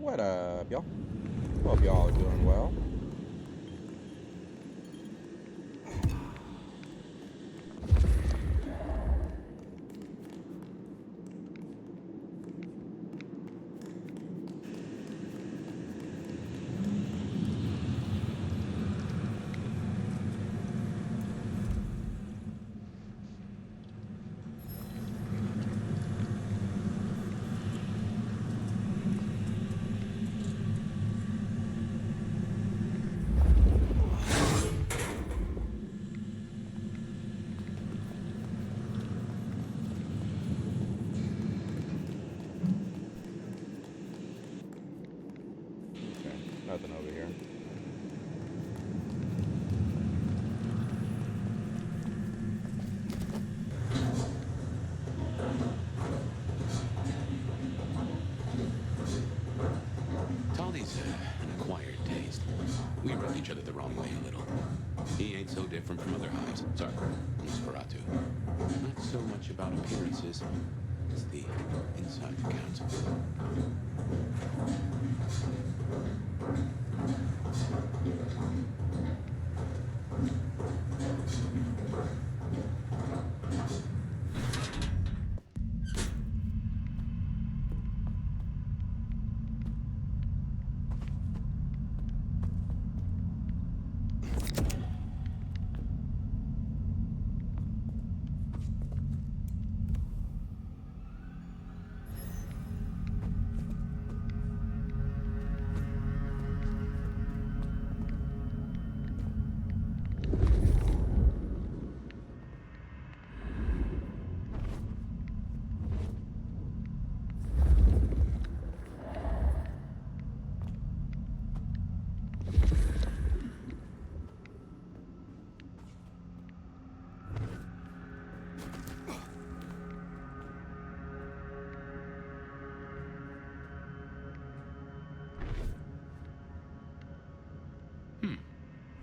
What up, y'all? Hope y'all are doing well. Okay, nothing over here. Tolly's an acquired taste. We rub each other the wrong way a little. He ain't so different from other hives. Sorry, Nosferatu. Not so much about appearances. It's the inside that counts.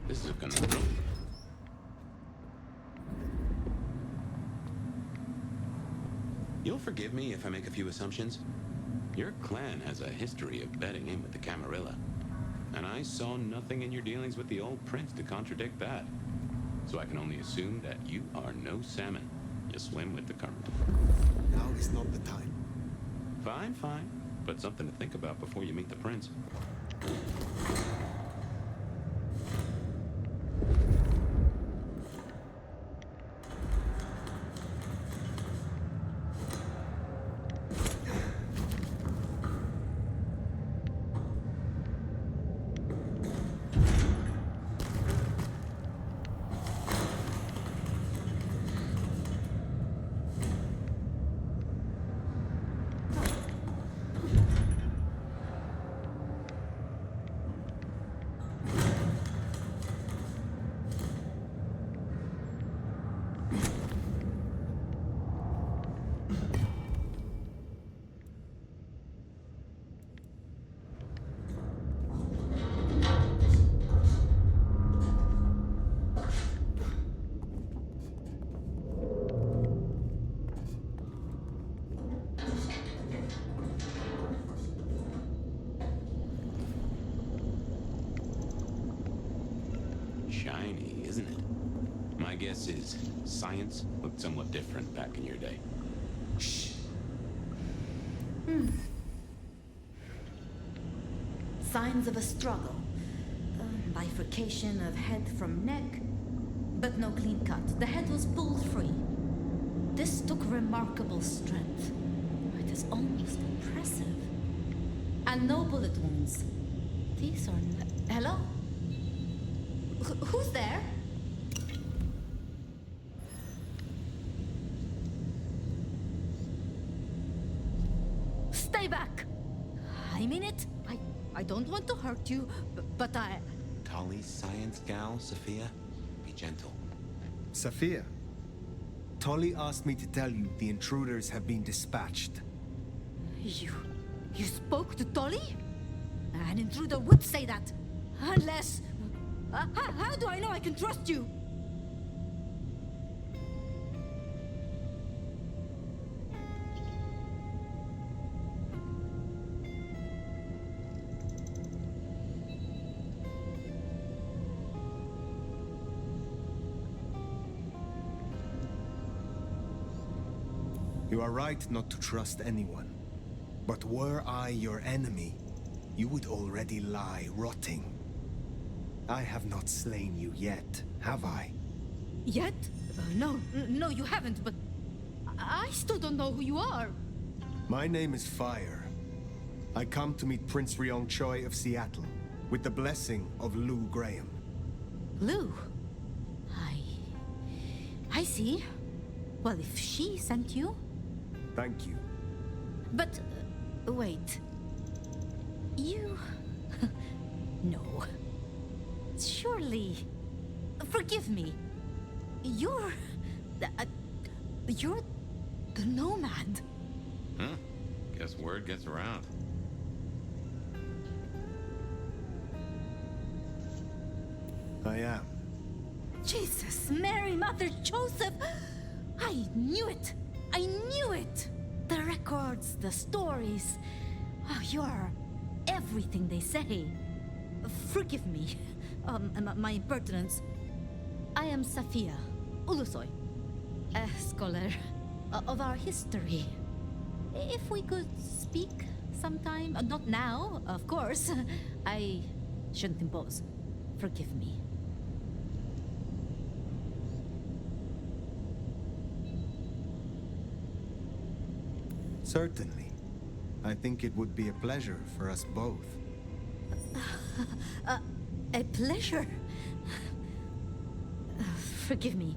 This is a conundrum. You'll forgive me if I make a few assumptions. Your clan has a history of betting in with the Camarilla. And I saw nothing in your dealings with the old prince to contradict that. So I can only assume that you are no salmon. You swim with the current. Now is not the time. Fine, fine. But something to think about before you meet the prince. Shiny, isn't it? My guess is science looked somewhat different back in your day. Shh. Signs of a struggle. Bifurcation of head from neck, but no clean cut. The head was pulled free. This took remarkable strength. It is almost impressive. And no bullet wounds. These are... Hello? Who's there? Stay back! I mean it. I don't want to hurt you, but I... Tolly's science gal, Sophia? Be gentle. Sophia, Tolly asked me to tell you the intruders have been dispatched. You spoke to Tolly? An intruder would say that. Unless... how do I know I can trust you? You are right not to trust anyone. But were I your enemy, you would already lie rotting. I have not slain you yet, have I? Yet? No, you haven't, but I still don't know who you are. My name is Fire. I come to meet Prince Ryong Choi of Seattle, with the blessing of Lou Graham. Lou? I see. Well, if she sent you... Thank you. But, wait. You... No. Surely... Forgive me. You're the nomad. Huh? Guess word gets around. I am. Jesus, Mary, Mother, Joseph! I knew it! I knew it! The records, the stories. Oh, you are everything they say. Forgive me, my impertinence. I am Safia Ulusoy, a scholar of our history. If we could speak sometime, not now, of course. I shouldn't impose. Forgive me. Certainly. I think it would be a pleasure for us both. A pleasure. Forgive me.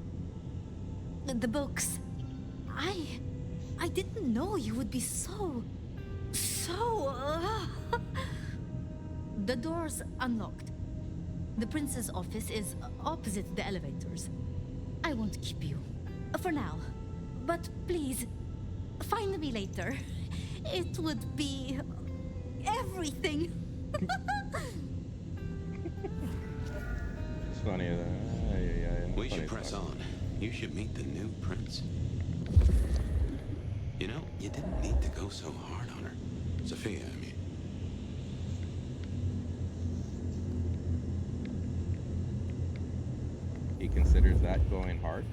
The books. I didn't know you would be so... The door's unlocked. The prince's office is opposite the elevators. I won't keep you. For now. But please, find me later. It would be... everything. It's funny that. We should press on. You should meet the new prince. You know, you didn't need to go so hard on her. Sophia, I mean. He considers that going hard.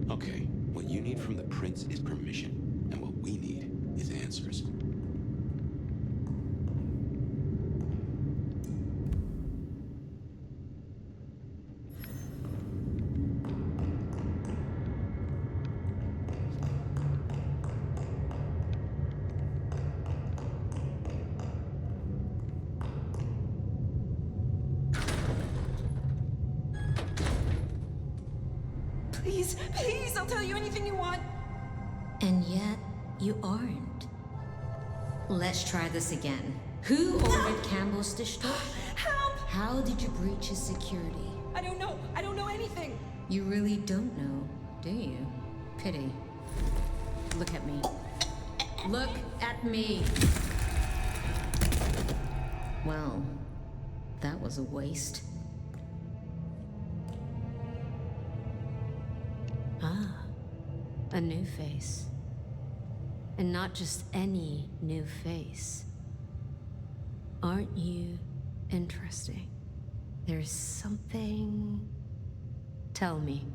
Okay, what you need from the prince is permission, and what we need is answers. Please, I'll tell you anything you want. And yet, you aren't. Let's try this again. Who ordered Campbell's dish torch? Help! How did you breach his security? I don't know. I don't know anything. You really don't know, do you? Pity. Look at me. Look at me! Well, that was a waste. Ah, a new face. And not just any new face. Aren't you interesting? There's something... Tell me,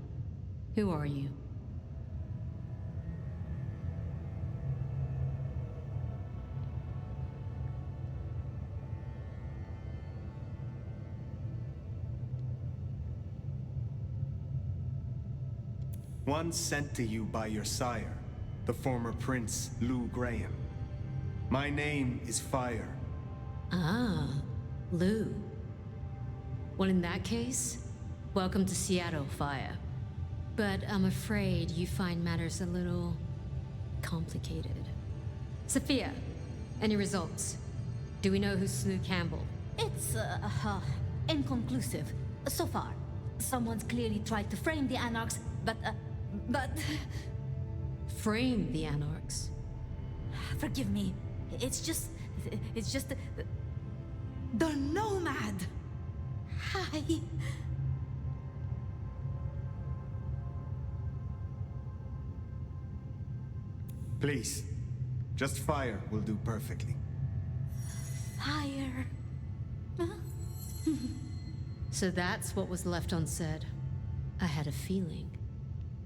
who are you? One sent to you by your sire, the former Prince Lou Graham. My name is Fire. Ah, Lou. Well, in that case, welcome to Seattle, Fire. But I'm afraid you find matters a little complicated. Sophia, any results? Do we know who slew Campbell? It's, inconclusive. So far. Someone's clearly tried to frame the Anarchs, but... Frame the Anarchs? Forgive me. It's just... The Nomad! Hi. Please, just Fire will do perfectly. Fire. So that's what was left unsaid. I had a feeling.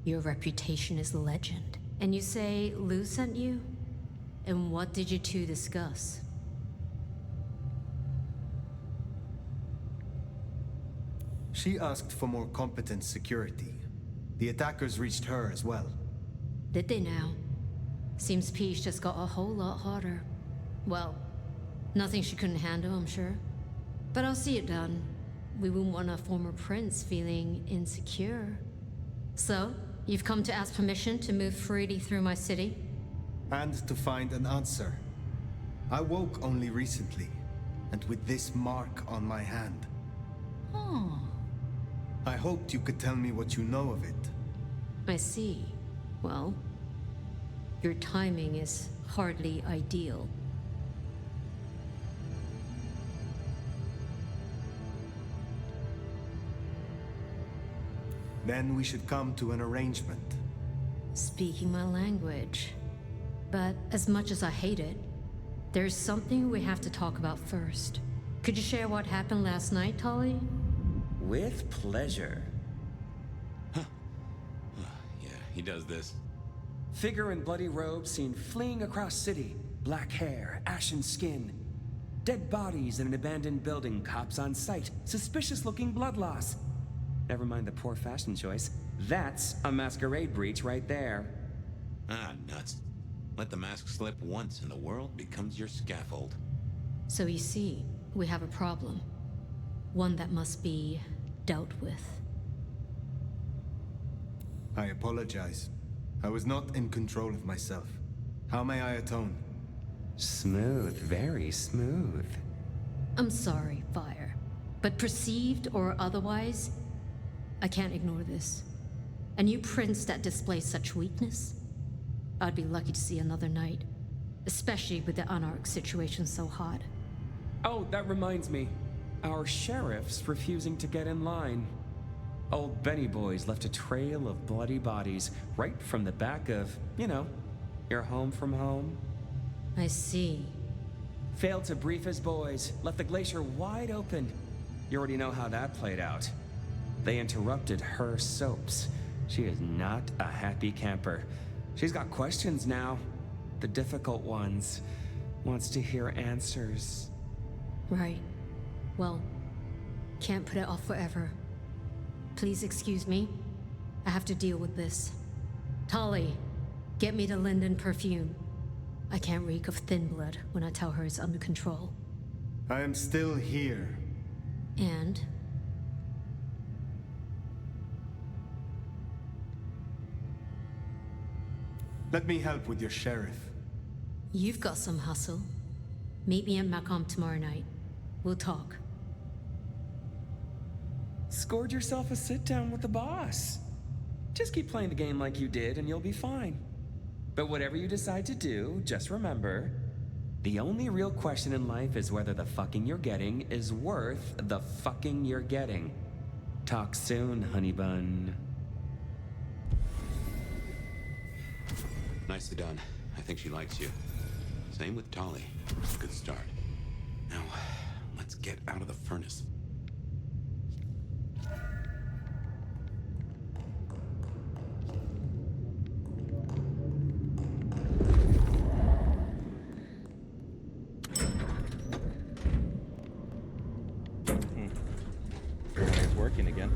Your reputation is legend. And you say Lou sent you? And what did you two discuss? She asked for more competent security. The attackers reached her as well. Did they now? Seems Peach just got a whole lot harder. Well, nothing she couldn't handle, I'm sure. But I'll see it done. We wouldn't want a former prince feeling insecure. So, you've come to ask permission to move freely through my city? And to find an answer. I woke only recently, and with this mark on my hand. Oh. I hoped you could tell me what you know of it. I see. Well, your timing is hardly ideal. Then we should come to an arrangement. Speaking my language. But as much as I hate it, there's something we have to talk about first. Could you share what happened last night, Tolly? With pleasure. Yeah, he does this. Figure in bloody robes seen fleeing across city. Black hair, ashen skin. Dead bodies in an abandoned building, cops on site. Suspicious looking blood loss. Never mind the poor fashion choice. That's a masquerade breach right there. Ah, nuts. Let the mask slip once and the world becomes your scaffold. So you see, we have a problem. One that must be dealt with. I apologize. I was not in control of myself. How may I atone? Smooth, very smooth. I'm sorry, Fire. But perceived or otherwise, I can't ignore this. A new prince that displays such weakness? I'd be lucky to see another night. Especially with the Anarch situation so hot. Oh, that reminds me. Our sheriff's refusing to get in line. Old Benny Boys left a trail of bloody bodies right from the back of, you know, your home from home. I see. Failed to brief his boys, left the glacier wide open. You already know how that played out. They interrupted her soaps. She is not a happy camper. She's got questions now. The difficult ones. Wants to hear answers. Right. Well, can't put it off forever. Please excuse me. I have to deal with this. Tolly, get me the Linden perfume. I can't reek of thin blood when I tell her it's under control. I am still here. And? Let me help with your sheriff. You've got some hustle. Meet me at Macomb tomorrow night. We'll talk. Scored yourself a sit-down with the boss. Just keep playing the game like you did and you'll be fine. But whatever you decide to do, just remember, the only real question in life is whether the fucking you're getting is worth the fucking you're getting. Talk soon, honey bun. Nicely done. I think she likes you. Same with Tolly. Good start. Now, let's get out of the furnace. It's working again.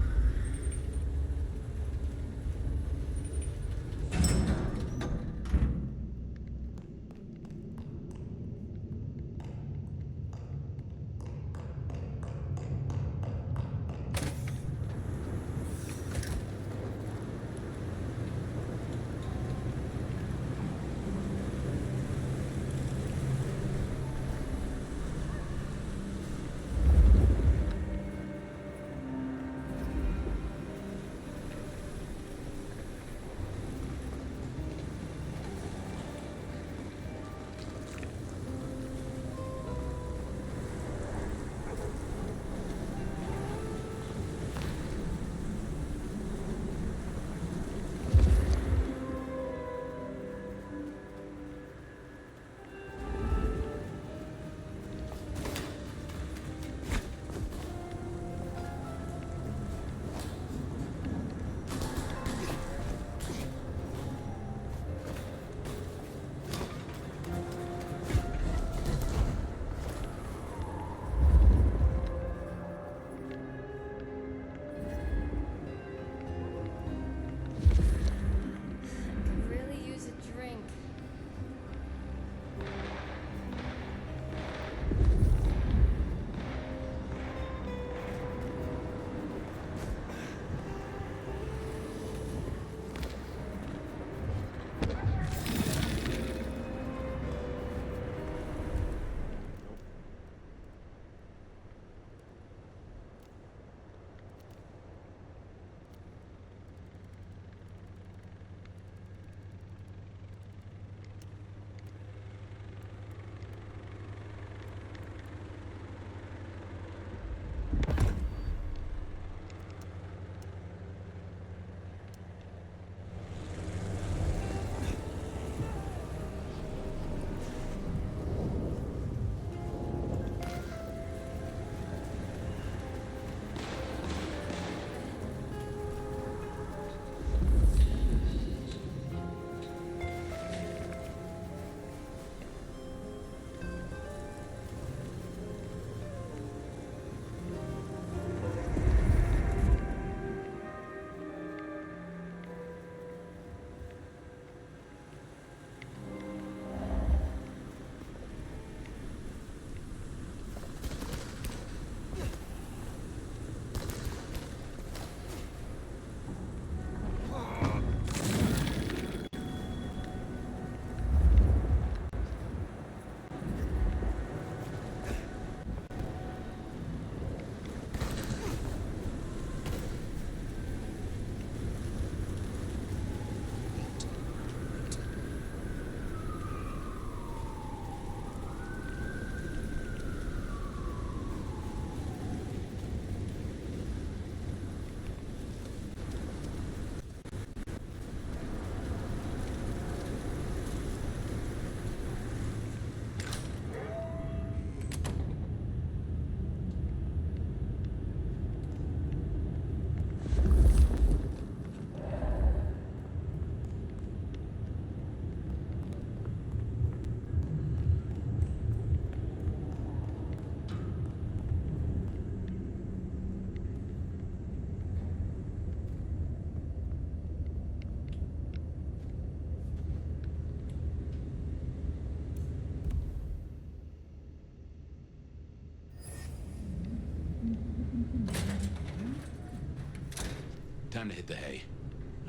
time to hit the hay.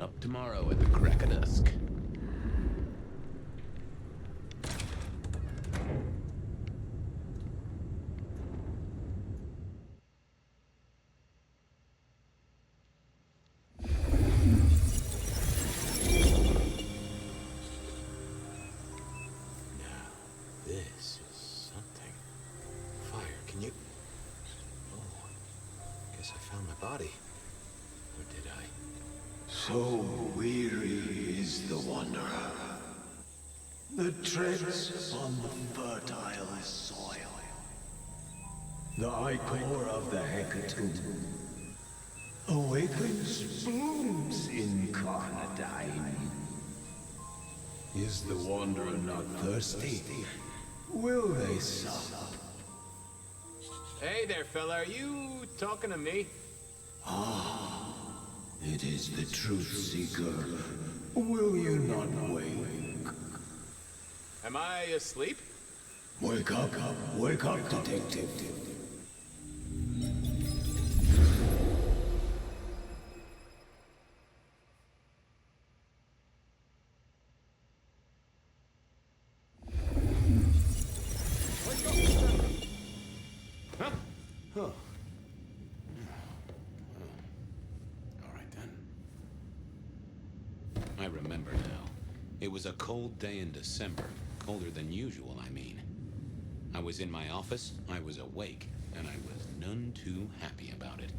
Up tomorrow at the crack of dusk. This is something. Fire, can you... Oh, guess I found my body. Or did I? So weary is the wanderer. The treads on the fertile soil. The ichor of the hecatomb awakens blooms incarnadine. Is the wanderer not thirsty? Will they sup? Hey there, fella. Are you talking to me? It is the truth seeker. Will you not wake? Am I asleep? Wake up, detective. Huh? Oh. All right then. I remember now. It was a cold day in December. Colder than usual, I mean. I was in my office, I was awake, and I was none too happy about it.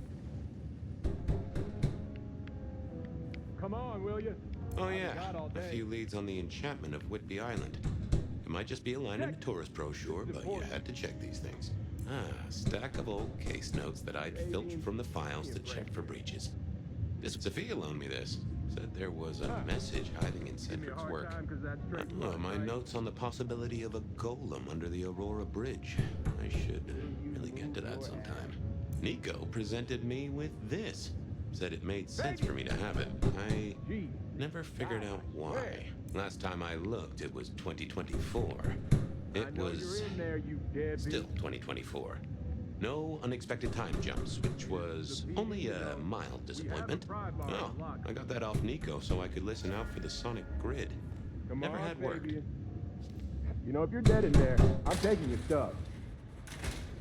Come on, will you? Oh yeah, got all a day. few leads on the enchantment of Whitby Island. It might just be a line in the tourist brochure, but you had to check these things. Stack of old case notes that I'd filched from the files to check for breaches. Sophia loaned me this. Said there was a message hiding in Cedric's work. My notes on the possibility of a golem under the Aurora Bridge. I should really get to that sometime. Nico presented me with this. Said it made sense for me to have it. I never figured out why. Last time I looked, it was 2024. It was still 2024. No unexpected time jumps, which was only a mild disappointment. Oh, I got that off Nico so I could listen out for the sonic grid. Never had worked. You know, if you're dead in there, I'm taking your stuff.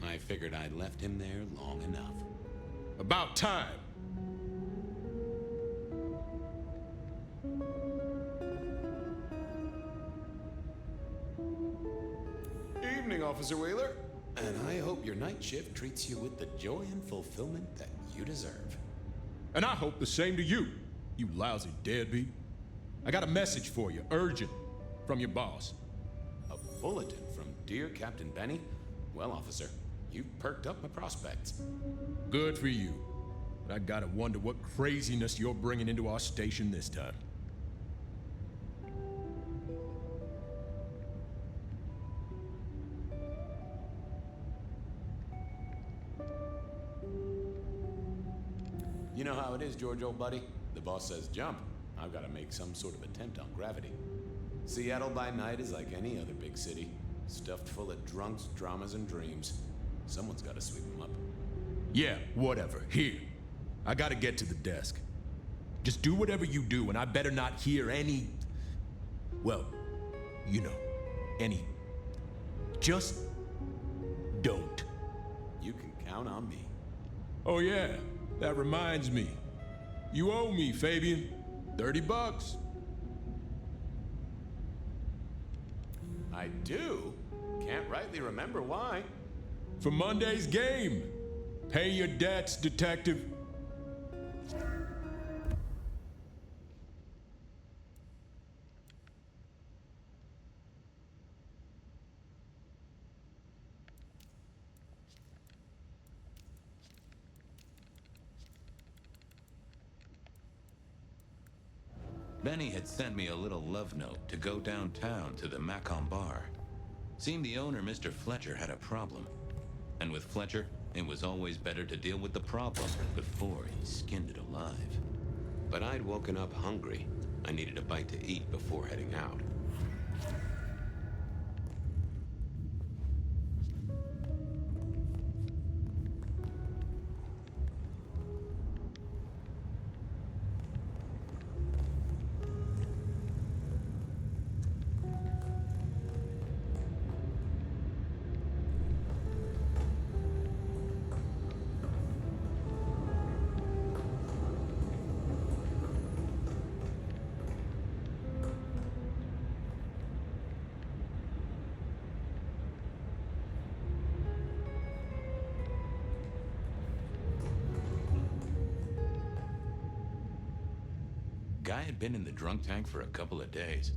I figured I'd left him there long enough. About time. Evening, Officer Wheeler. And I hope your night shift treats you with the joy and fulfillment that you deserve. And I hope the same to you, you lousy deadbeat. I got a message for you, urgent, from your boss. A bulletin from dear Captain Benny? Well, officer, you've perked up my prospects. Good for you. But I gotta wonder what craziness you're bringing into our station this time. You know how it is, George, old buddy. The boss says jump. I've got to make some sort of attempt on gravity. Seattle by night is like any other big city. Stuffed full of drunks, dramas, and dreams. Someone's got to sweep them up. Yeah, whatever. Here. I gotta get to the desk. Just do whatever you do, and I better not hear any... Well, you know, any... Just... don't. You can count on me. Oh yeah, that reminds me. You owe me, Fabian. $30. I do? Can't rightly remember why. For Monday's game. Pay your debts, detective. Benny had sent me a little love note to go downtown to the Macon bar. Seemed the owner, Mr. Fletcher, had a problem. And with Fletcher, it was always better to deal with the problem before he skinned it alive. But I'd woken up hungry. I needed a bite to eat before heading out. guy had been in the drunk tank for a couple of days.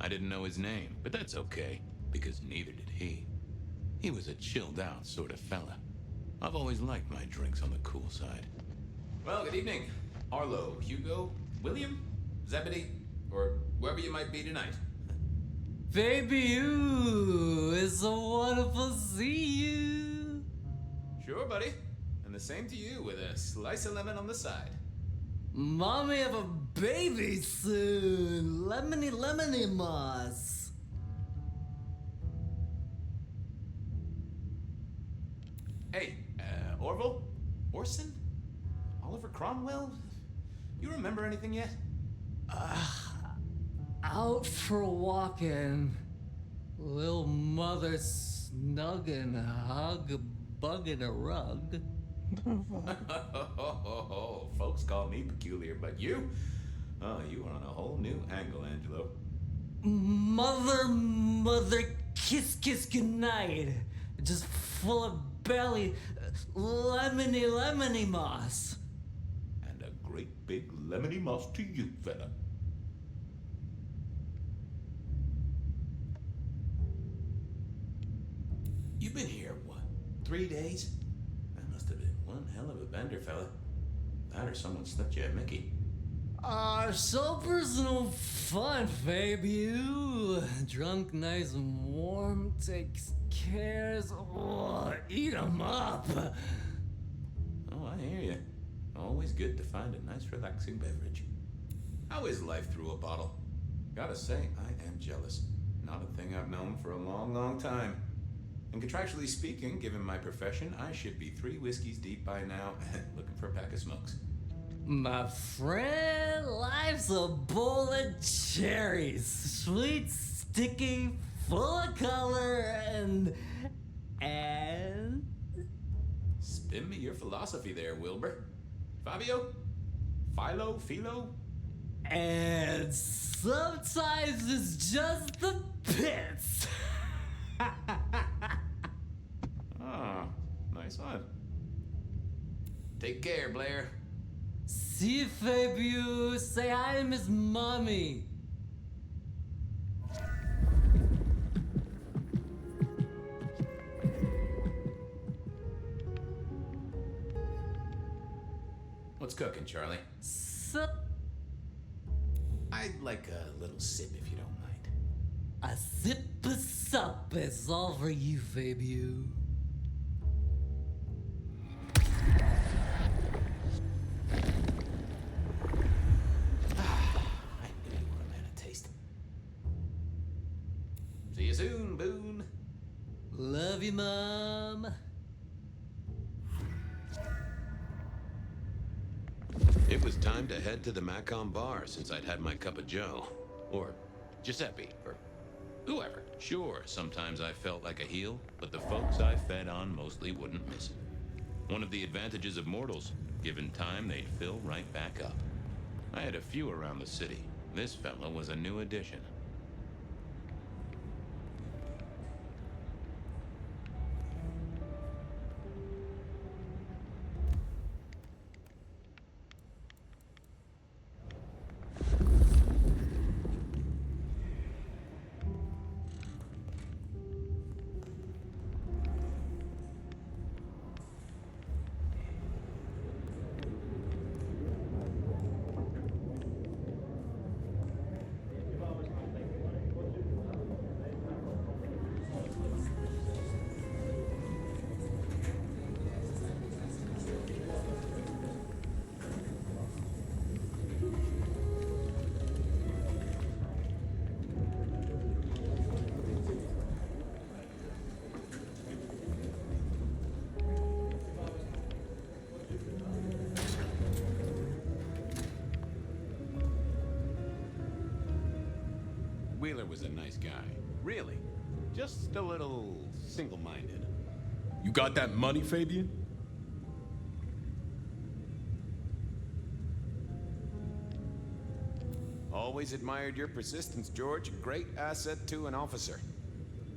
I didn't know his name, but that's okay, because neither did he. He was a chilled out sort of fella. I've always liked my drinks on the cool side. Well, good evening. Arlo, Hugo, William, Zebedee, or whoever you might be tonight. Baby, you, it's so wonderful to see you. Sure, buddy. And the same to you with a slice of lemon on the side. Mommy have a baby soon. Lemony moss. Hey, Orville? Orson? Oliver Cromwell? You remember anything yet? Out for walking. Little mother snuggin' bugging a rug. Folks call me peculiar, but you? Oh, you are on a whole new angle, Angelo. Mother, kiss goodnight. Just full of belly, lemony moss. And a great big lemony moss to you, fella. You've been here, what, 3 days? That must have been one hell of a bender, fella. That or someone slipped you a Mickey. So personal fun, baby. You drunk, nice and warm, takes cares. Oh, eat 'em up. Oh, I hear you. Always good to find a nice, relaxing beverage. How is life through a bottle? Gotta say, I am jealous. Not a thing I've known for a long, long time. And contractually speaking, given my profession, I should be 3 whiskeys deep by now and looking for a pack of smokes. My friend, life's a bowl of cherries. Sweet, sticky, full of color, and... Spin me your philosophy there, Wilbur. Fabio? Philo? And sometimes it's just the pits. Ah, nice one. Take care, Blair. See you, Fabio. Say hi to Miss Mommy. What's cooking, Charlie? I'd like a little sip if you don't mind. A sip of sup is all for you, Fabio. I knew you were a man of taste. See you soon, Boone. Love you, Mom. It was time to head to the Macon bar since I'd had my cup of joe. Or Giuseppe, or whoever. Sure, sometimes I felt like a heel, but the folks I fed on mostly wouldn't miss it. One of the advantages of mortals, given time, they'd fill right back up. I had a few around the city. This fella was a new addition. Wheeler was a nice guy. Really. Just a little single-minded. You got that money, Fabian? Always admired your persistence, George. A great asset to an officer.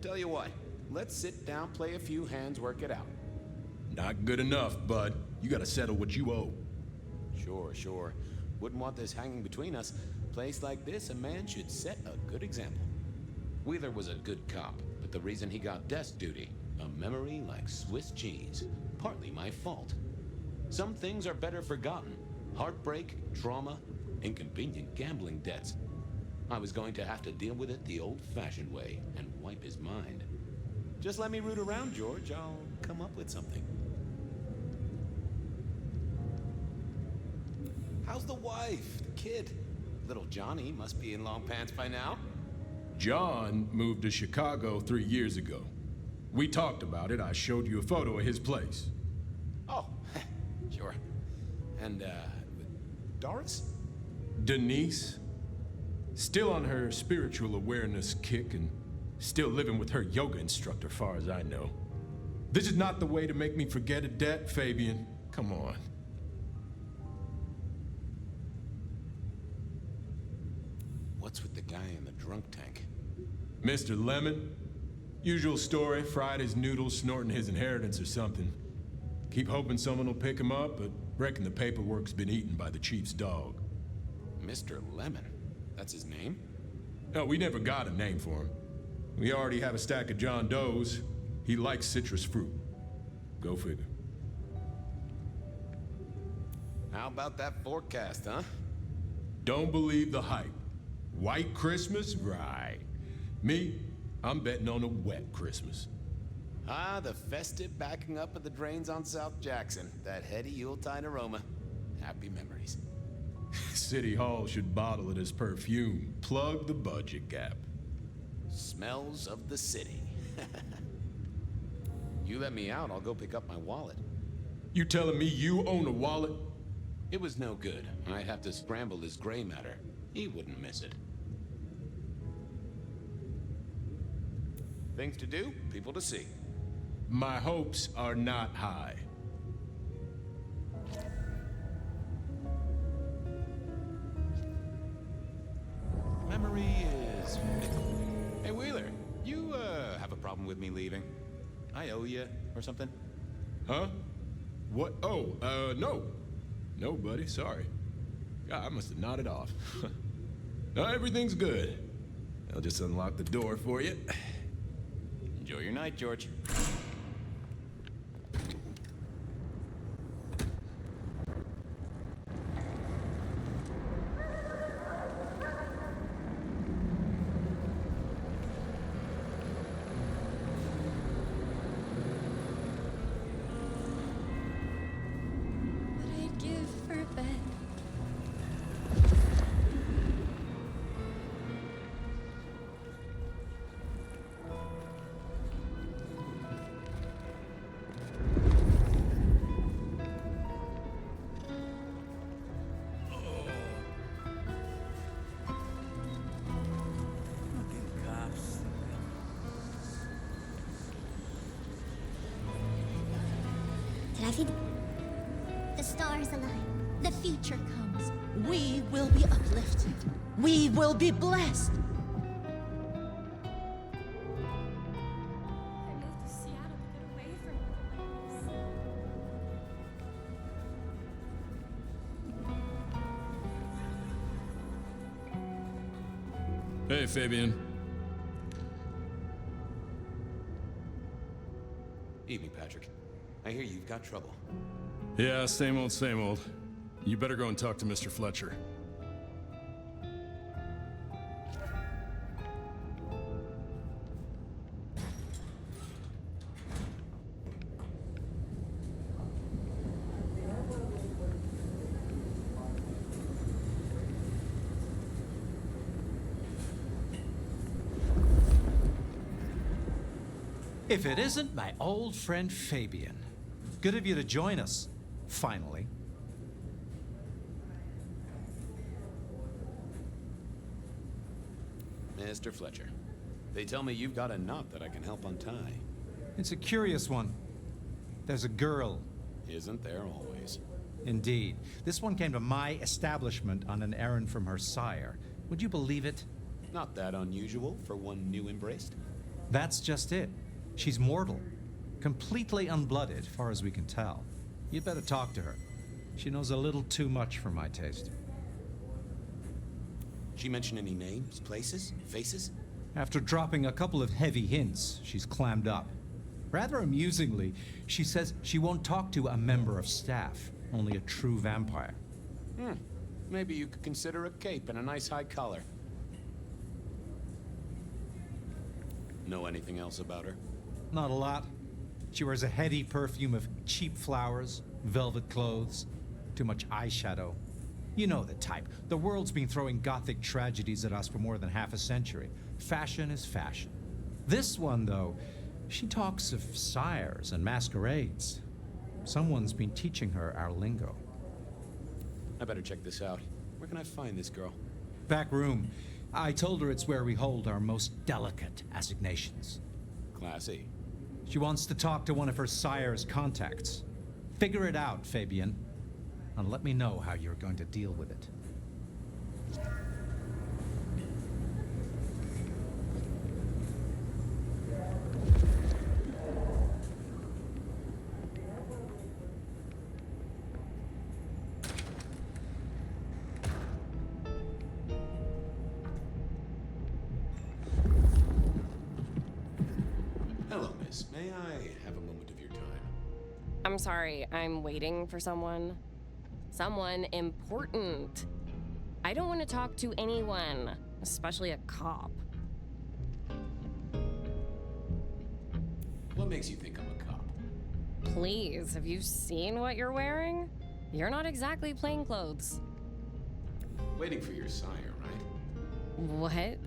Tell you what, let's sit down, play a few hands, work it out. Not good enough, bud. You gotta settle what you owe. Sure. Wouldn't want this hanging between us. Place like this, a man should set a good example. Wheeler was a good cop, but the reason he got desk duty, a memory like Swiss cheese. Partly my fault. Some things are better forgotten. Heartbreak, trauma, inconvenient gambling debts. I was going to have to deal with it the old-fashioned way and wipe his mind. Just let me root around, George. I'll come up with something. How's the wife, the kid? Little Johnny must be in long pants by now. John moved to Chicago 3 years ago. We talked about it. I showed you a photo of his place. Oh, sure. And, Doris? Denise? Still on her spiritual awareness kick and still living with her yoga instructor, far as I know. This is not the way to make me forget a debt, Fabian. Come on. What's with the guy in the drunk tank? Mr. Lemon? Usual story, fried his noodles, snorting his inheritance or something. Keep hoping someone will pick him up, but reckon the paperwork's been eaten by the chief's dog. Mr. Lemon? That's his name? No, we never got a name for him. We already have a stack of John Doe's. He likes citrus fruit. Go figure. How about that forecast, huh? Don't believe the hype. White Christmas? Right. Me, I'm betting on a wet Christmas. Ah, the festive backing up of the drains on South Jackson. That heady Yuletide aroma. Happy memories. City Hall should bottle it as perfume. Plug the budget gap. Smells of the city. You let me out, I'll go pick up my wallet. You telling me you own a wallet? It was no good. I'd have to scramble his gray matter. He wouldn't miss it. Things to do, people to see. My hopes are not high. Memory is fickle. Hey, Wheeler, you, have a problem with me leaving? I owe you, or something? Huh? What? Oh, no. No, buddy, sorry. God, I must have nodded off. No, everything's good. I'll just unlock the door for you. Enjoy your night, George. The stars align. The future comes. We will be uplifted. We will be blessed. I moved to Seattle to get away from all Hey, Fabian. Evening, Patrick. I hear you've got trouble. Yeah, same old, same old. You better go and talk to Mr. Fletcher. If it isn't my old friend Fabian. Good of you to join us, finally. Mr. Fletcher, they tell me you've got a knot that I can help untie. It's a curious one. There's a girl. Isn't there always? Indeed. This one came to my establishment on an errand from her sire. Would you believe it? Not that unusual for one new embraced. That's just it. She's mortal. Completely unblooded, far as we can tell. You'd better talk to her. She knows a little too much for my taste. She mention any names, places, faces? After dropping a couple of heavy hints, she's clammed up. Rather amusingly, she says she won't talk to a member of staff, only a true vampire. Maybe you could consider a cape and a nice high collar. Know anything else about her? Not a lot. She wears a heady perfume of cheap flowers, velvet clothes, too much eyeshadow. You know the type. The world's been throwing gothic tragedies at us for more than half a century. Fashion is fashion. This one, though, she talks of sires and masquerades. Someone's been teaching her our lingo. I better check this out. Where can I find this girl? Back room. I told her it's where we hold our most delicate assignations. Classy. She wants to talk to one of her sire's contacts. Figure it out, Fabian, and let me know how you're going to deal with it. Hello, miss. May I have a moment of your time? I'm sorry, I'm waiting for someone. Someone important. I don't want to talk to anyone, especially a cop. What makes you think I'm a cop? Please, have you seen what you're wearing? You're not exactly plain clothes. Waiting for your sire, right? What?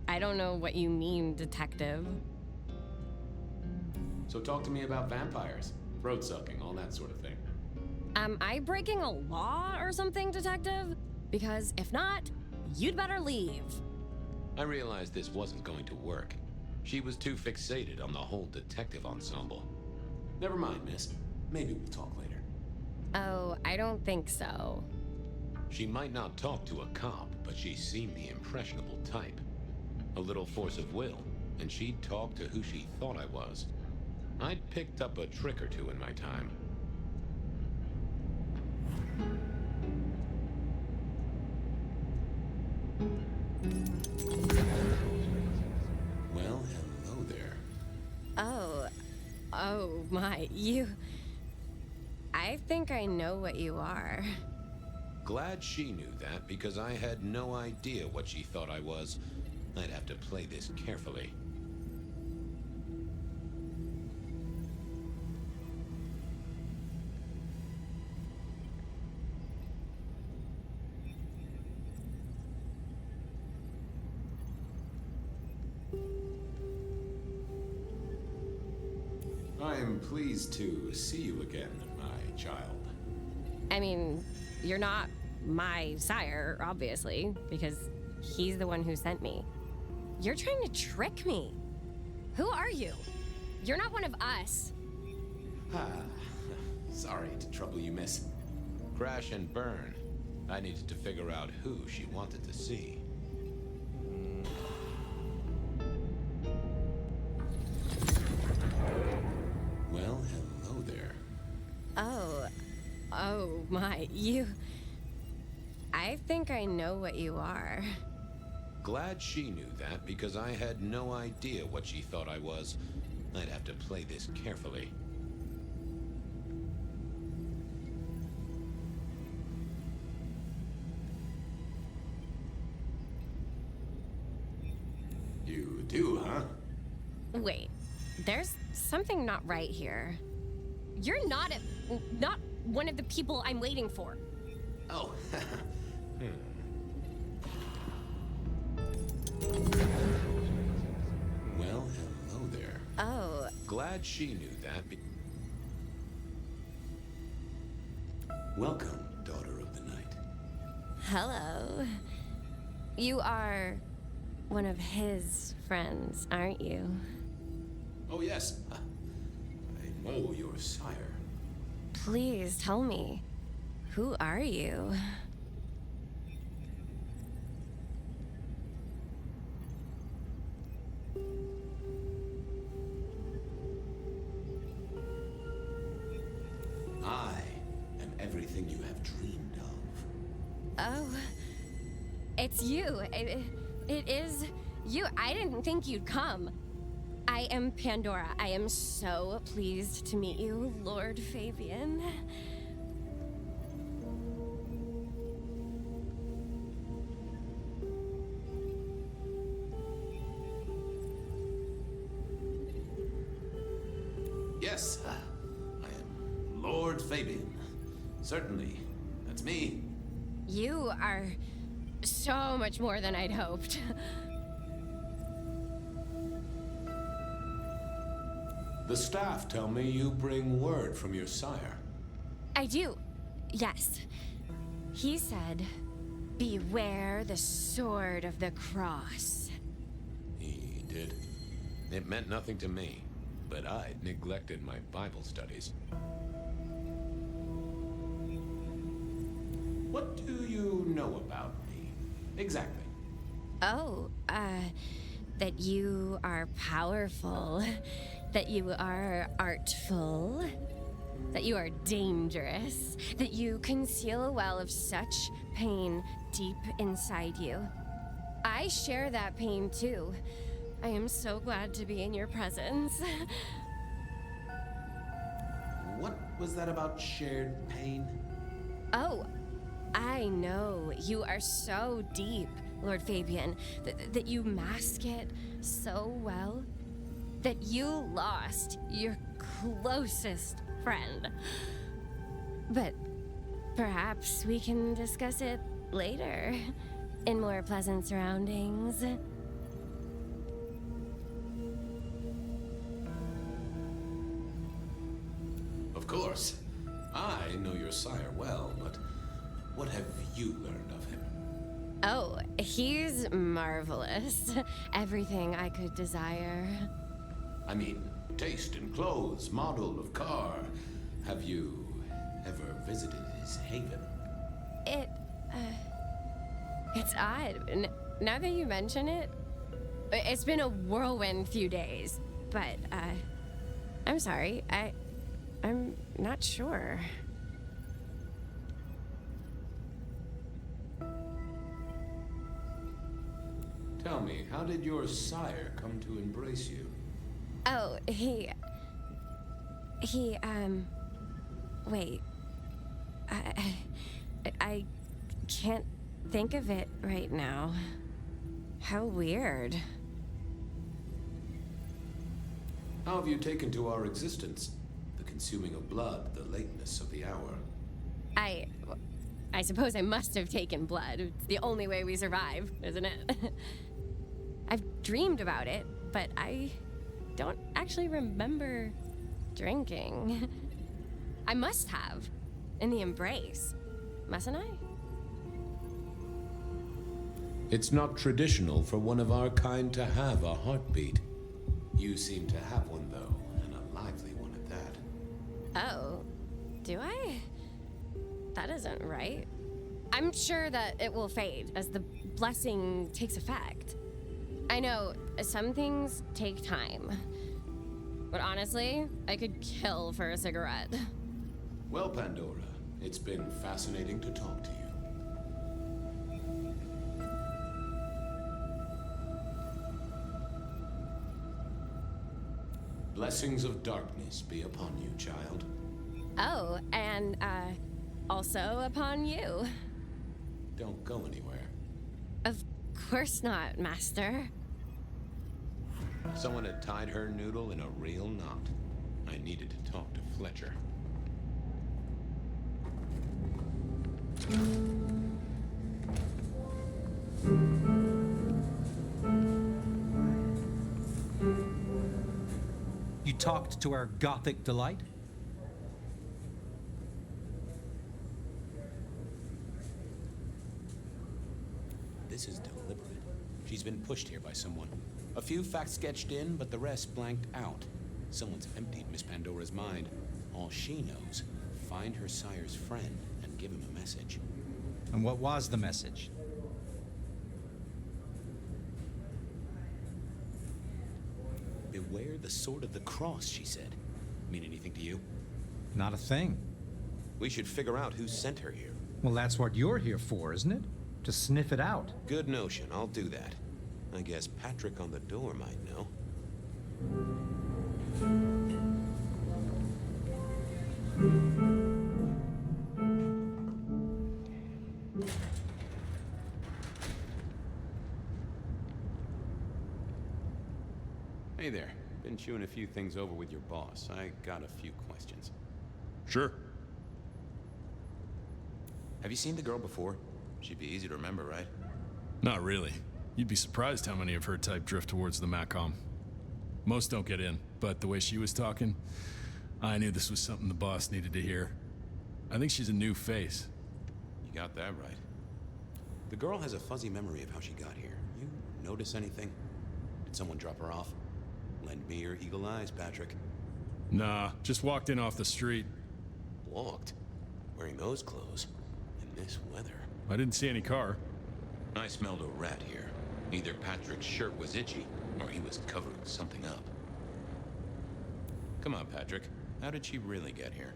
I don't know what you mean, detective. So talk to me about vampires, throat sucking, all that sort of thing. Am I breaking a law or something, detective? Because if not, you'd better leave. I realized this wasn't going to work. She was too fixated on the whole detective ensemble. Never mind, miss. Maybe we'll talk later. Oh, I don't think so. She might not talk to a cop, but she seemed the impressionable type. A little force of will, and she'd talk to who she thought I was. I'd picked up a trick or two in my time. Well, hello there. Oh my, you... I think I know what you are. Glad she knew that, because I had no idea what she thought I was. I'd have to play this carefully. I am pleased to see you again, my child. I mean, you're not my sire, obviously, because he's the one who sent me. You're trying to trick me. Who are you? You're not one of us. Sorry to trouble you, miss. Crash and burn. I needed to figure out who she wanted to see. Well, hello there. Oh my, you... I think I know what you are. Glad she knew that, because I had no idea what she thought I was. I'd have to play this carefully. You do, huh? Wait, there's something not right here. You're not one of the people I'm waiting for. Oh. Well, hello there. Oh. Glad she knew that. Welcome, daughter of the night. Hello. You are one of his friends, aren't you? Oh, yes. I know your sire. Please tell me, who are you? I am everything you have dreamed of. Oh, It's you. It is you. I didn't think you'd come. I am Pandora. I am so pleased to meet you, Lord Fabian. Yes, I am Lord Fabian. Certainly, that's me. You are so much more than I'd hoped. The staff tell me you bring word from your sire. I do, yes. He said, beware the sword of the cross. He did. It meant nothing to me, but I neglected my Bible studies. What do you know about me, exactly? Oh, that you are powerful, that you are artful, that you are dangerous, that you conceal a well of such pain deep inside you. I share that pain too. I am so glad to be in your presence. What was that about shared pain? Oh, I know. You are so deep, Lord Fabian, that you mask it so well, that you lost your closest friend. But perhaps we can discuss it later, in more pleasant surroundings. Of course. I know your sire well, but what have you learned of him? Oh, he's marvelous. Everything I could desire. I mean, taste in clothes, model of car. Have you ever visited his haven? It's odd. Now that you mention it, it's been a whirlwind few days. But, I'm sorry. I'm not sure. Tell me, how did your sire come to embrace you? Oh, wait. I can't think of it right now. How weird. How have you taken to our existence? The consuming of blood, the lateness of the hour. I suppose I must have taken blood. It's the only way we survive, isn't it? I've dreamed about it, but I don't actually remember drinking. I must have. In the embrace. Mustn't I? It's not traditional for one of our kind to have a heartbeat. You seem to have one, though, and a lively one at that. Oh, do I? That isn't right. I'm sure that it will fade as the blessing takes effect. I know some things take time, but honestly, I could kill for a cigarette. Well, Pandora, it's been fascinating to talk to you. Blessings of darkness be upon you, child. Oh, and, also upon you. Don't go anywhere. Of course not, Master. Someone had tied her noodle in a real knot. I needed to talk to Fletcher. You talked to our Gothic delight? This is deliberate. She's been pushed here by someone. A few facts sketched in, but the rest blanked out. Someone's emptied Miss Pandora's mind. All she knows, find her sire's friend and give him a message. And what was the message? Beware the sword of the cross, she said. Mean anything to you? Not a thing. We should figure out who sent her here. Well, that's what you're here for, isn't it? to sniff it out. Good notion, I'll do that. I guess Patrick on the door might know. Hey there. Been chewing a few things over with your boss. I got a few questions. Sure. Have you seen the girl before? She'd be easy to remember, right? Not really. You'd be surprised how many of her type drift towards the Macom. Most don't get in, but the way she was talking, I knew this was something the boss needed to hear. I think she's a new face. You got that right. The girl has a fuzzy memory of how she got here. You notice anything? Did someone drop her off? Lend me your eagle eyes, Patrick. Nah, just walked in off the street. Walked? Wearing those clothes? In this weather? I didn't see any car. I smelled a rat here. Either Patrick's shirt was itchy, or he was covering something up. Come on, Patrick. How did she really get here?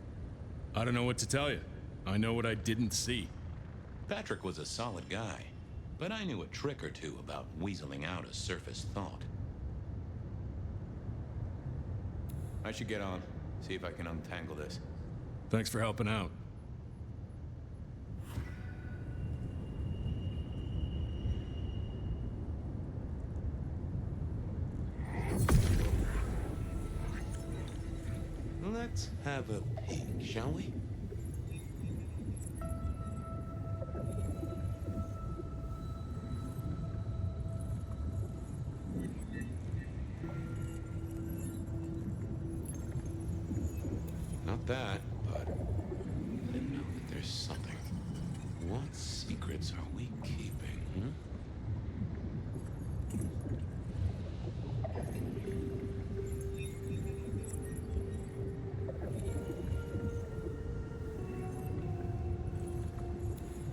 I don't know what to tell you. I know what I didn't see. Patrick was a solid guy, but I knew a trick or two about weaseling out a surface thought. I should get on, see if I can untangle this. Thanks for helping out. Let's have a peek, shall we? Not that, but I know that there's something. What secrets are we keeping, hmm?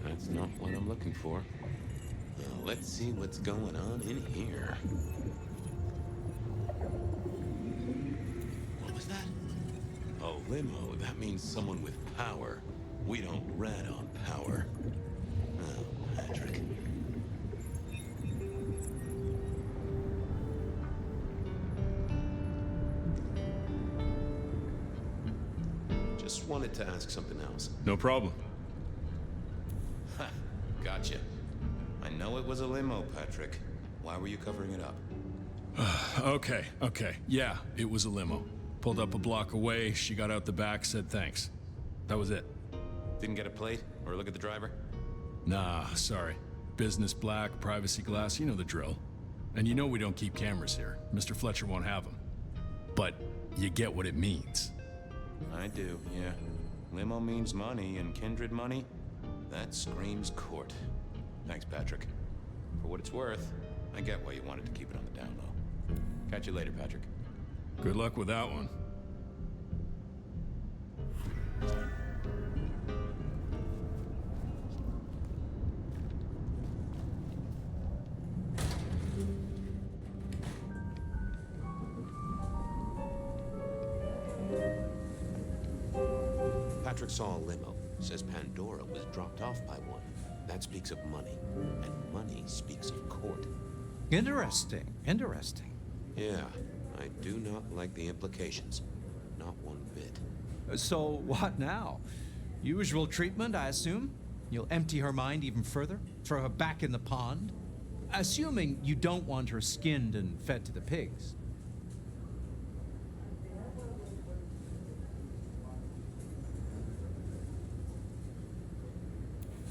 That's not what I'm looking for. Now, let's see what's going on in here. What was that? A limo. That means someone with power. We don't rat on power. Oh, Patrick. Just wanted to ask something else. No problem. Ha, gotcha. I know it was a limo, Patrick. Why were you covering it up? Okay. Yeah, it was a limo. Pulled up a block away, she got out the back, said thanks. That was it. Didn't get a plate or look at the driver? Nah, sorry. Business black, privacy glass, you know the drill. And you know we don't keep cameras here. Mr. Fletcher won't have them. But you get what it means. I do, yeah. Limo means money, and kindred money? That screams court. Thanks, Patrick. For what it's worth, I get why you wanted to keep it on the down low. Catch you later, Patrick. Good luck with that one. Patrick saw a limo. Says Pandora was dropped off by one. That speaks of money. And money speaks of court. Interesting. Yeah, I do not like the implications. Not one bit. So, what now? Usual treatment, I assume? You'll empty her mind even further? Throw her back in the pond? Assuming you don't want her skinned and fed to the pigs.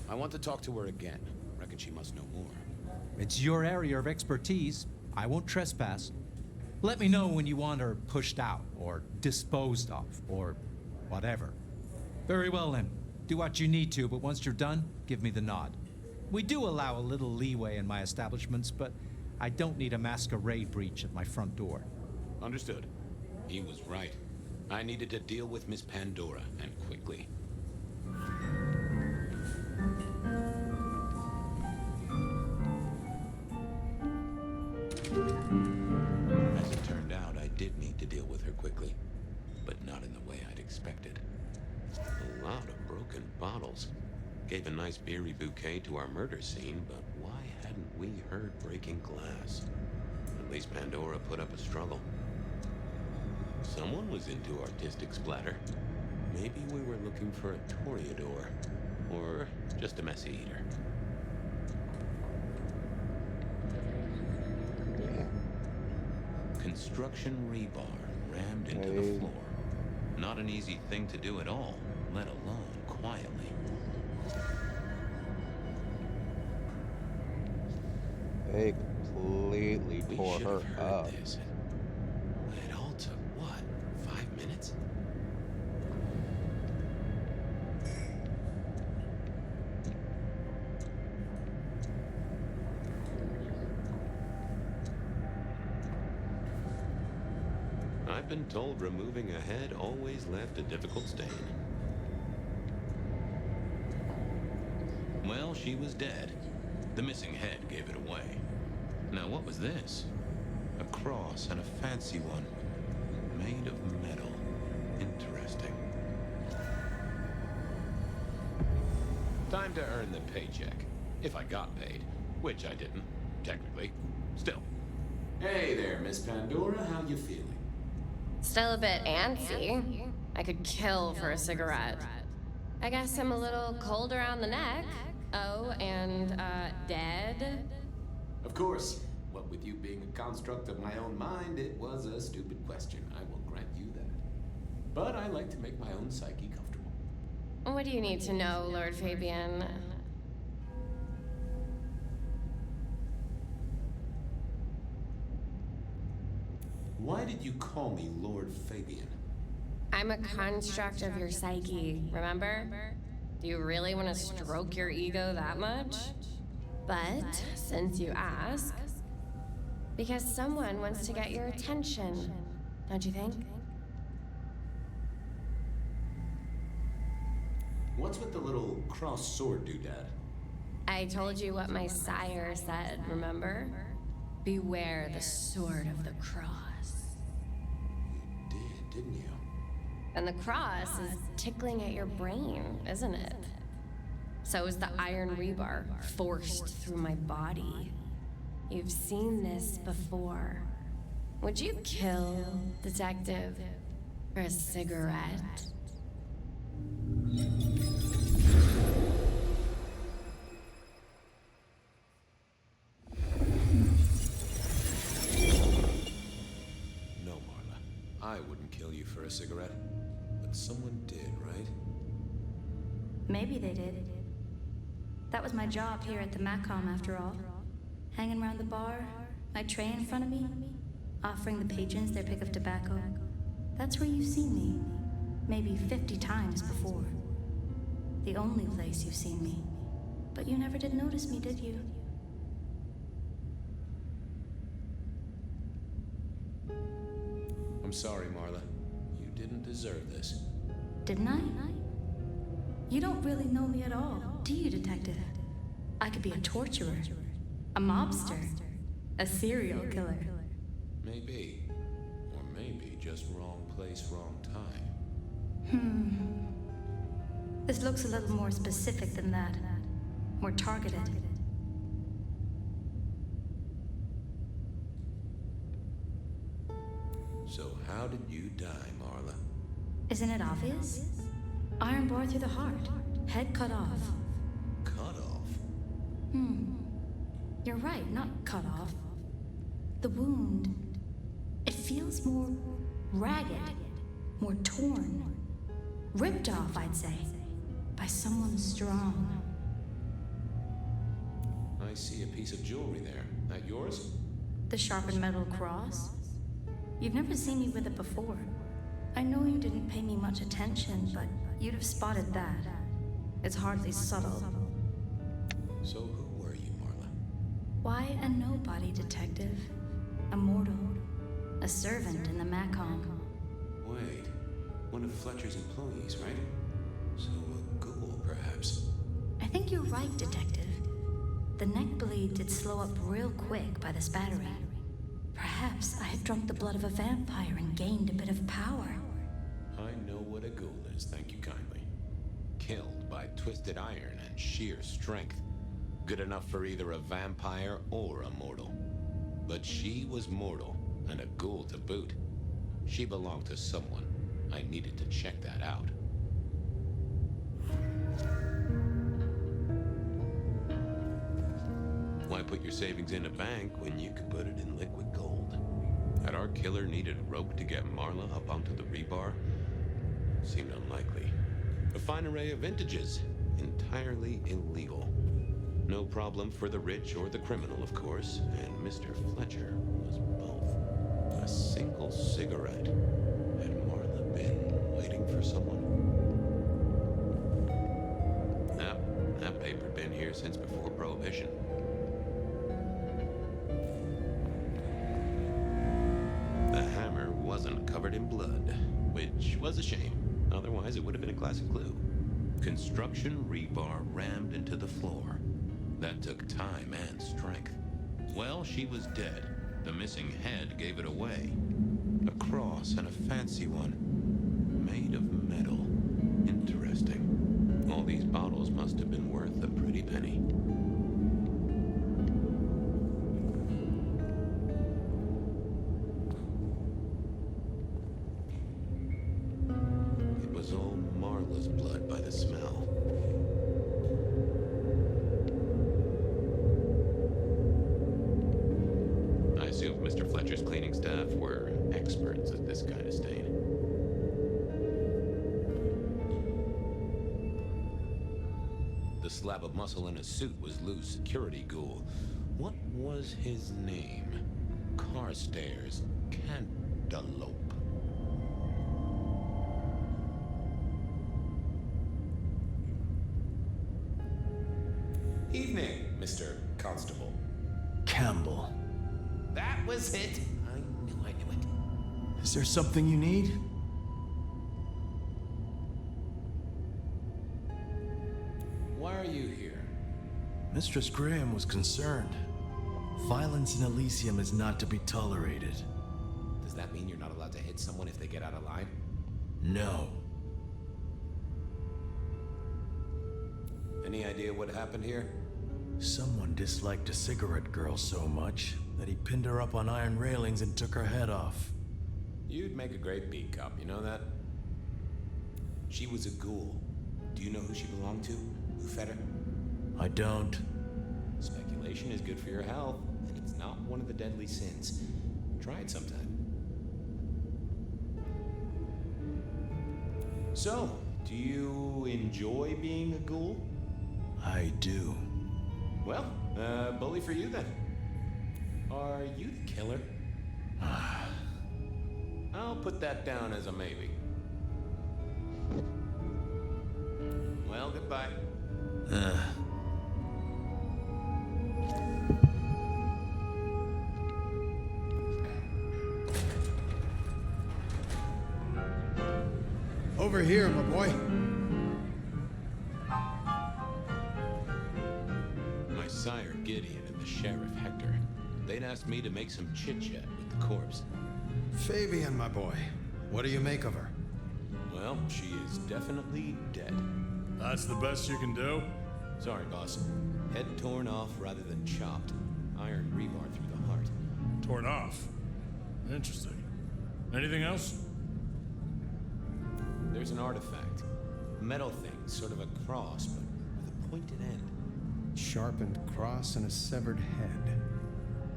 I want to talk to her again. Reckon she must know more. It's your area of expertise. I won't trespass. Let me know when you want her pushed out, or disposed of, or whatever. Very well then. Do what you need to, but once you're done, give me the nod. We do allow a little leeway in my establishments, but I don't need a masquerade breach at my front door. Understood. He was right. I needed to deal with Miss Pandora, and quickly. As it turned out, I did need to deal with her quickly, but not in the way I'd expected. A lot of broken bottles. gave a nice beery bouquet to our murder scene, but why hadn't we heard breaking glass? At least Pandora put up a struggle. Someone was into artistic splatter. Maybe we were looking for a Toreador, or just a messy eater. Construction rebar rammed into the floor. Not an easy thing to do at all, let alone quietly. They completely tore should her have heard up. this. It all took, what, 5 minutes? I've been told removing a head always left a difficult stain. Well, she was dead. The missing head gave it away. Now, what was this? A cross, and a fancy one. Made of metal. Interesting. Time to earn the paycheck. If I got paid. Which I didn't, technically. Still. Hey there, Miss Pandora. How you feeling? Still a bit antsy. I could kill for a cigarette. I guess I'm a little cold around the neck. Oh, and, dead? Of course. What with you being a construct of my own mind, it was a stupid question. I will grant you that. But I like to make my own psyche comfortable. What do you need to know, Lord Fabian? Why did you call me Lord Fabian? I'm a construct of your psyche, remember? Do you really want to stroke your ego that much? But, since you ask, because someone wants to get your attention, don't you think? What's with the little cross sword doodad? I told you what my sire said, remember? Beware the sword of the cross. You did, didn't you? And the cross is tickling at your brain, isn't it? So is the iron rebar forced through my body. You've seen this before. Would you kill, Detective, for a cigarette? No, Marla. I wouldn't kill you for a cigarette. But someone did, right? Maybe they did. That was my job here at the Macom, after all. Hanging around the bar, my tray in front of me, offering the patrons their pick of tobacco. That's where you've seen me. Maybe 50 times before. The only place you've seen me. But you never did notice me, did you? I'm sorry, Marla. You didn't deserve this. Didn't I? You don't really know me at all, do you, Detective? I could be a torturer, a mobster, a serial killer. Maybe. Or maybe just wrong place, wrong time. This looks a little more specific than that. More targeted. So how did you die, Marla? Isn't it obvious? Iron bar through the heart. Head cut off. Cut off? You're right, not cut off. The wound, it feels more ragged, more torn. Ripped off, I'd say. By someone strong. I see a piece of jewelry there. That yours? The sharpened metal cross? You've never seen me with it before. I know you didn't pay me much attention, but you'd have spotted that. It's hardly subtle. So who were you, Marla? Why a nobody, Detective? A mortal. A servant in the Macom. Wait. One of Fletcher's employees, right? So a ghoul, perhaps. I think you're right, Detective. The neck bleed did slow up real quick by the spattering. Perhaps I had drunk the blood of a vampire and gained a bit of power. I know what a ghoul is, thank you kindly. killed by twisted iron and sheer strength. Good enough for either a vampire or a mortal. But she was mortal, and a ghoul to boot. She belonged to someone. I needed to check that out. Why put your savings in a bank when you could put it in liquid gold? Had our killer needed a rope to get Marla up onto the rebar? Seemed unlikely. A fine array of vintages. Entirely illegal. No problem for the rich or the criminal, of course, and Mr. Fletcher was both. A single cigarette. Had Marla been waiting for someone? That paper been here since before Prohibition. The hammer wasn't covered in blood, which was a shame. Otherwise, it would have been a classic clue. Construction rebar rammed into the floor. That took time and strength. Well, she was dead. The missing head gave it away. A cross, and a fancy one. Made of metal. Interesting. All these bottles must have been worth a pretty penny. It was all Marla's blood by the smell. I assumed Mr. Fletcher's cleaning staff were experts at this kind of stain. The slab of muscle in his suit was Lou's security ghoul. What was his name? Carstairs Cantaloupe. Evening, Mr. Constable. Campbell. That was it. I knew it. Is there something you need? Why are you here? Mistress Graham was concerned. Violence in Elysium is not to be tolerated. Does that mean you're not allowed to hit someone if they get out of line? No. Any idea what happened here? Someone disliked a cigarette girl so much that he pinned her up on iron railings and took her head off. You'd make a great beat cop, you know that? She was a ghoul. Do you know who she belonged to? Who fed her? I don't. Speculation is good for your health, and it's not one of the deadly sins. Try it sometime. So, do you enjoy being a ghoul? I do. Well, bully for you then. Are you the killer? I'll put that down as a maybe. Well, goodbye. Over here, my boy. My sire Gideon and the Sheriff Hector. They'd asked me to make some chit-chat with the corpse. Fabian, my boy. What do you make of her? Well, she is definitely dead. That's the best you can do? Sorry, boss. Head torn off rather than chopped. Iron rebar through the heart. Torn off? Interesting. Anything else? There's an artifact. A metal thing, sort of a cross, but with a pointed end. Sharpened cross and a severed head.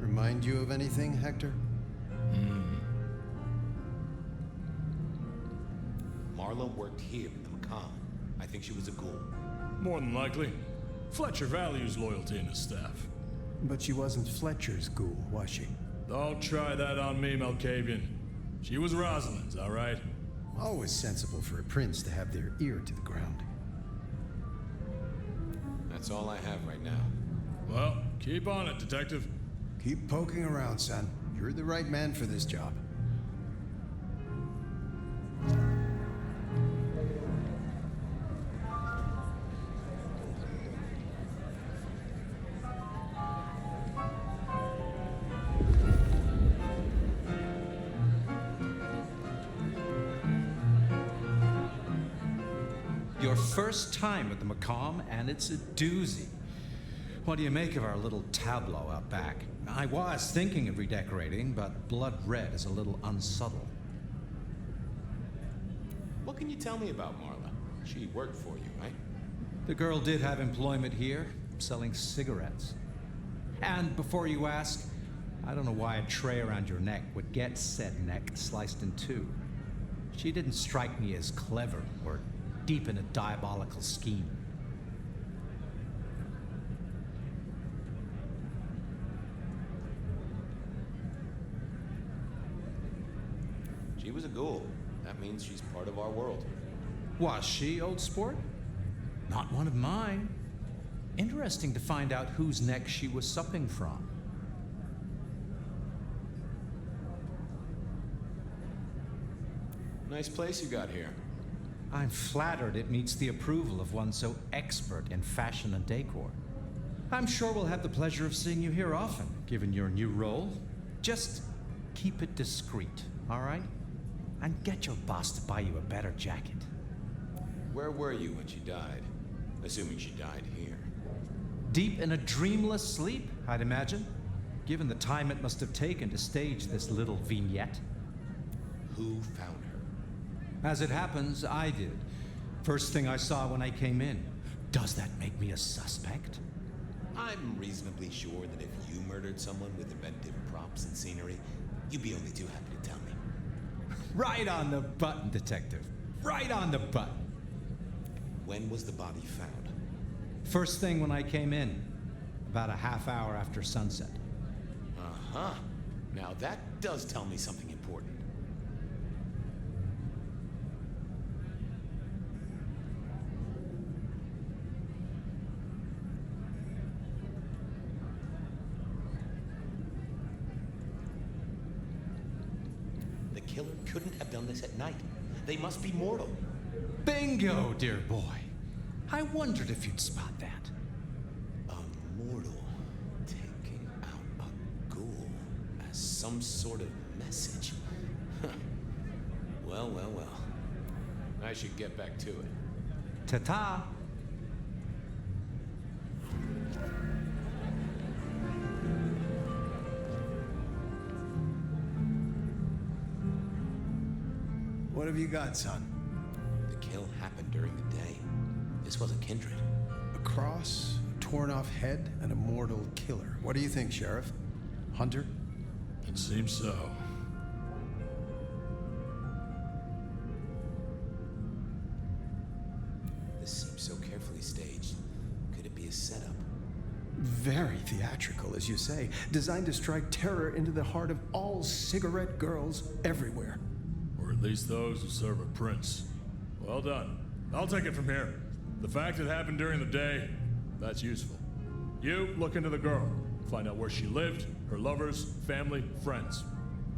Remind you of anything, Hector? Marla worked here in the Macomb. I think she was a ghoul. More than likely. Fletcher values loyalty in his staff. But she wasn't Fletcher's ghoul, was she? Don't try that on me, Malkavian. She was Rosalind's, all right? Always sensible for a prince to have their ear to the ground. That's all I have right now. Well, keep on it, Detective. Keep poking around, son. You're the right man for this job. Your first time at the Macomb, and it's a doozy. What do you make of our little tableau out back? I was thinking of redecorating, but blood red is a little unsubtle. What can you tell me about Marla? She worked for you, right? The girl did have employment here, selling cigarettes. And before you ask, I don't know why a tray around your neck would get said neck sliced in two. She didn't strike me as clever or deep in a diabolical scheme. She was a ghoul. That means she's part of our world. Was she, old sport? Not one of mine. Interesting to find out whose neck she was supping from. Nice place you got here. I'm flattered it meets the approval of one so expert in fashion and decor. I'm sure we'll have the pleasure of seeing you here often, given your new role. Just keep it discreet, all right? And get your boss to buy you a better jacket. Where were you when she died? Assuming she died here. Deep in a dreamless sleep, I'd imagine, given the time it must have taken to stage this little vignette. Who found her? As it happens, I did. First thing I saw when I came in. Does that make me a suspect? I'm reasonably sure that if you murdered someone with inventive props and scenery, you'd be only too happy to tell me. Right on the button, Detective. Right on the button. When was the body found? First thing when I came in. About a half hour after sunset. Uh-huh. Now that does tell me something important. The killer couldn't have done this at night. They must be mortal. Bingo, dear boy. I wondered if you'd spot that. A mortal taking out a ghoul as some sort of message. Well, well, well. I should get back to it. Ta-ta. What have you got, son? The kill happened during the day. This was a kindred. A cross, a torn-off head, and a mortal killer. What do you think, Sheriff? Hunter? It seems so. This seems so carefully staged. Could it be a setup? Very theatrical, as you say. Designed to strike terror into the heart of all cigarette girls everywhere. Or at least those who serve a prince. Well done. I'll take it from here. The fact it happened during the day, that's useful. You look into the girl. Find out where she lived, her lovers, family, friends.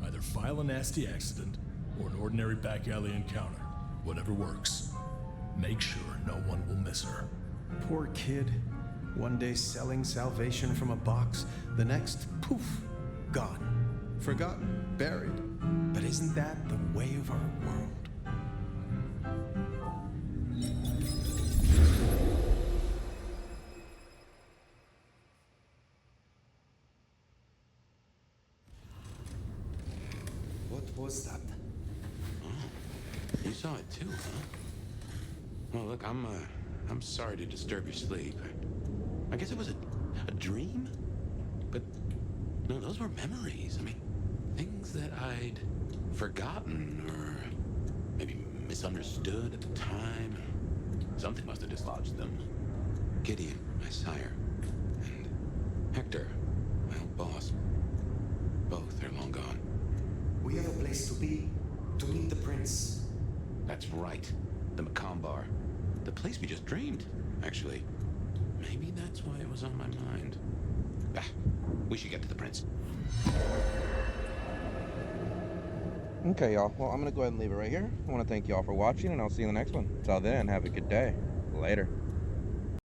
Either file a nasty accident or an ordinary back alley encounter. Whatever works. Make sure no one will miss her. Poor kid. One day selling salvation from a box, the next, poof, gone. Forgotten, buried. But isn't that the way of our world? What was that? Oh, you saw it too, huh? Well, look, I'm sorry to disturb your sleep. I guess it was a dream? But, no, those were memories. I mean, things that I'd forgotten or maybe misunderstood at the time. Something must have dislodged them. Gideon, my sire, and Hector, my old boss. Both are long gone. We have a place to be, to meet the prince. That's right. The Macomb Bar. The place we just dreamed, actually. Maybe that's why it was on my mind. Ah, we should get to the prince. Okay, y'all. Well, I'm going to go ahead and leave it right here. I want to thank y'all for watching, and I'll see you in the next one. Until then, have a good day. Later.